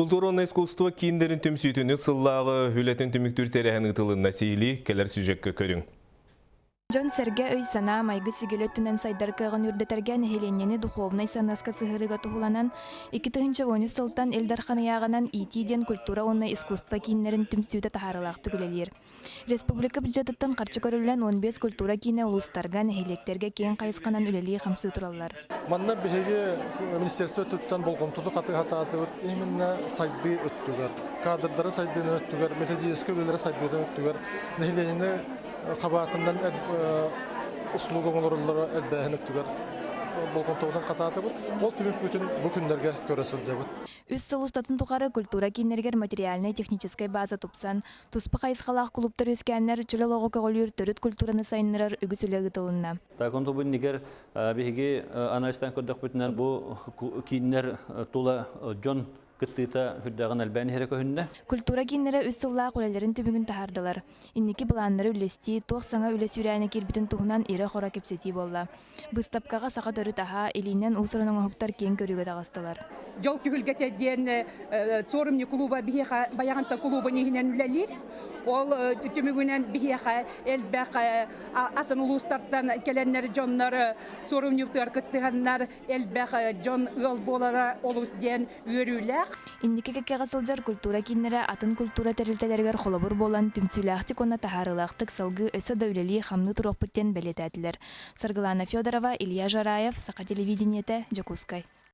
Культурное искусство киндерин түмсүйтүнү сыллағы хүлетін түміктүр терехін ұтылынна сейілі келер сюжетке көрің. Жон Серге өй сана майгы сигелеттүнен сайдар кыгын үрдетерген Хеленнени духовный санаска сыгырыга тухуланан 2010 сылтан Элдархан ягынан итиден культура онна искусство киннерин түмсүйтө тахарылак түгүлелер. Республика бюджетыттан карчы көрүлгөн 15 культура кине улустарган электерге кең кайысканан үлели хамсы тураллар. Манна беге министерство туттан болгонтуду каты хататы именно сайды өттүгөр. Кадрдары сайдын өттүгөр, методический үлелер сайдын өттүгөр. Нехленени Қабатынан услуга оларлары әлбәһен өттүгөр болгонтугунан кататы бут. Ол түбүк бүтүн бүкүндөргө көрөсүл жабыт. Үс сылустатын тухары культура киннергер материальная техническая база тупсан, туспа кайсқалақ клубтар өскәннәр чөлөлөгө көгөлүр төрүт культураны сайыннарар үгүсүлөгү тылынна. Таконту бу нигер биһиги анализтан көрдөк бүтүнөн бу киннер тула жон кыттыта хүддаган албани херек өһүннө. Культура киннере үс сыллаак үлелерин түбүгүн тахардылар. Инники планнары үлести, тоқ саңа үлес үрәне кирбитин туһунан ире хора кепсети болла. Быстапкага сака төрү таха элинен усурунун оһуктар кең көрүгө тагастылар. Жол түгүлгете ден сорумни клуба биха баяганта клуба нигинен үлелир. Ол түмүгүнен биха элбак атын улустардан келеннер жоннары сорумнюктар кыттыганнар элбак жон ыл болара олус ден үрүләк. Инники кекке сылжар культура киннере атын культура терилтелергер холобур болан түмсүләхтик онна тахарылактык салгы өсө да үлели хамны турокпуттен белетәтилер. Саргылана Федорова, Илья Жараев, Сака телевидениете, Жакускай.